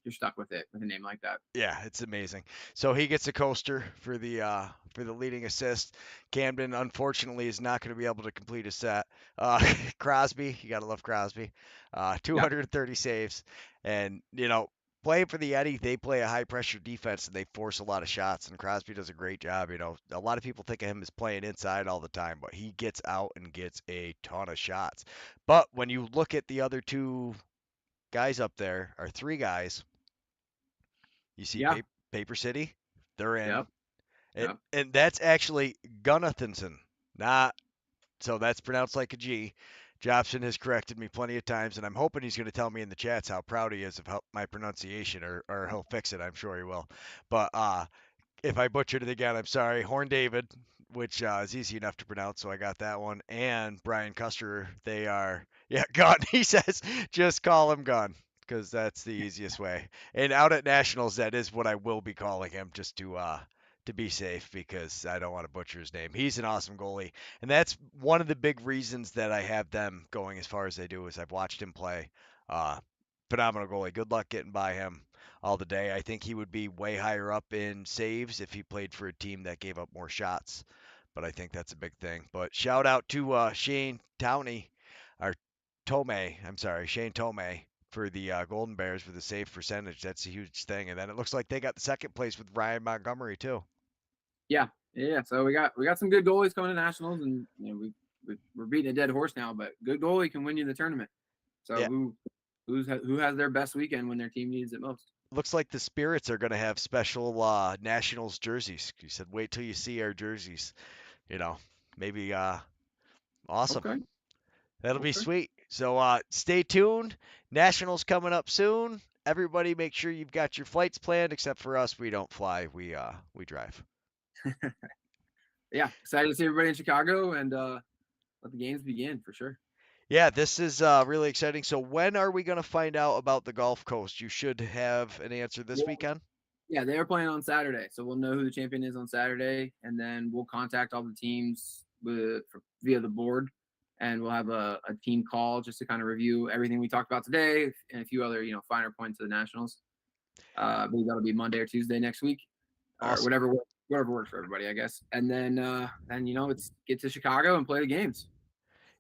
Speaker 2: you're stuck with it with a name like that.
Speaker 1: yeah, it's amazing. So he gets a coaster for the leading assist. Camden unfortunately is not going to be able to complete a set. Crosby, you gotta love Crosby.
Speaker 2: Yeah,
Speaker 1: 230 saves, and playing for the Eddie, they play a high pressure defense and they force a lot of shots. And Crosby does a great job. You know, a lot of people think of him as playing inside all the time, but he gets out and gets a ton of shots. But when you look at the other two guys up there, or three guys, you see
Speaker 2: Yeah.
Speaker 1: Paper City, they're in.
Speaker 2: Yep. Yep.
Speaker 1: And that's actually Gunnathanson, not so that's pronounced like a G. Jobson has corrected me plenty of times, and I'm hoping he's going to tell me in the chats how proud he is of my pronunciation, or he'll fix it. I'm sure he will. But if I butchered it again, I'm sorry. Horn David, which is easy enough to pronounce, so I got that one. And Brian Custer, they are, yeah, Gun. He says, just call him Gun, because that's the easiest way. And out at Nationals, that is what I will be calling him, just to be safe, because I don't want to butcher his name. He's an awesome goalie, and that's one of the big reasons that I have them going as far as they do. Is I've watched him play. Uh, Phenomenal goalie. Good luck getting by him all the day. I think he would be way higher up in saves if he played for a team that gave up more shots. But I think that's a big thing. But shout out to Shane Towney, or Tomei. I'm sorry, Shane Tomei for the Golden Bears with the save percentage. That's a huge thing. And then it looks like they got the second place with Ryan Montgomery too.
Speaker 2: Yeah. Yeah. So we got some good goalies coming to nationals, and we're beating a dead horse now, but good goalie can win you the tournament. So
Speaker 1: Yeah,
Speaker 2: who has their best weekend when their team needs it most?
Speaker 1: looks like the Spirits are going to have special Nationals jerseys. He said, "Wait till you see our jerseys." You know, maybe awesome.
Speaker 2: Okay.
Speaker 1: That'll be
Speaker 2: Okay.
Speaker 1: sweet. So stay tuned. Nationals coming up soon. Everybody, make sure you've got your flights planned. Except for us, we don't fly. We drive.
Speaker 2: Yeah. Excited to see everybody in Chicago, and let the games begin for sure.
Speaker 1: Yeah, this is really exciting. So when are we going to find out about the Gulf Coast? You should have an answer this
Speaker 2: Yeah.
Speaker 1: weekend.
Speaker 2: Yeah, they are playing on Saturday, so we'll know who the champion is on Saturday, and then we'll contact all the teams via the board, and we'll have a team call just to kind of review everything we talked about today and a few other finer points of the Nationals. I believe that'll be Monday or Tuesday next week, or
Speaker 1: Awesome.
Speaker 2: whatever works for everybody, I guess. And then it's get to Chicago and play the games.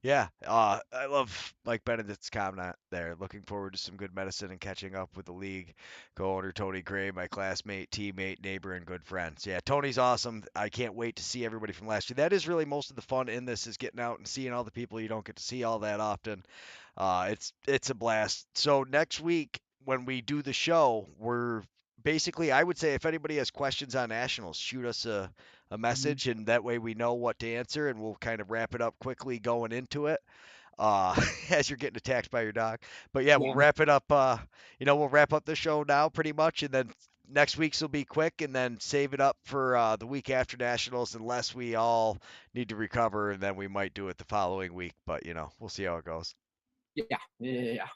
Speaker 1: Yeah, I love Mike Benedict's comment there. Looking forward to some good medicine and catching up with the league. Co-owner Tony Gray, my classmate, teammate, neighbor, and good friends. Yeah, Tony's awesome. I can't wait to see everybody from last year. That is really most of the fun in this is getting out and seeing all the people you don't get to see all that often. It's a blast. So next week when we do the show, we're basically I would say if anybody has questions on nationals, shoot us a
Speaker 2: Mhm.
Speaker 1: message, and that way we know what to answer, and we'll kind of wrap it up quickly going into it. As you're getting attacked by your dog. But yeah, we'll
Speaker 2: Yeah,
Speaker 1: wrap it up. We'll wrap up the show now pretty much, and then next week's will be quick, and then save it up for the week after nationals, unless we all need to recover, and then we might do it the following week. But we'll see how it goes.
Speaker 2: yeah.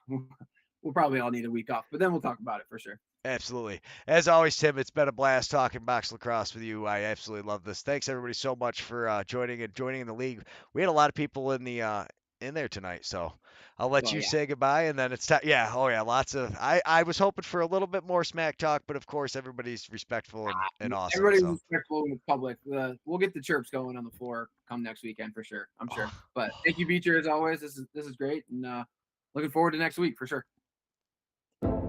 Speaker 2: We'll probably all need a week off, but then we'll talk about it for sure.
Speaker 1: Absolutely. As always, Tim, it's been a blast talking box lacrosse with you. I absolutely love this. Thanks everybody so much for joining in the league. We had a lot of people in there tonight, so I'll let
Speaker 2: Well,
Speaker 1: you
Speaker 2: yeah.
Speaker 1: say goodbye, and then it's time. Yeah, oh yeah, lots of. I was hoping for a little bit more smack talk, but of course everybody's respectful and awesome.
Speaker 2: Everybody was
Speaker 1: So
Speaker 2: respectful in the public. We'll get the chirps going on the floor come next weekend for sure. I'm sure.
Speaker 1: oh,
Speaker 2: But thank you, Beecher, as always. This is great, and looking forward to next week for sure.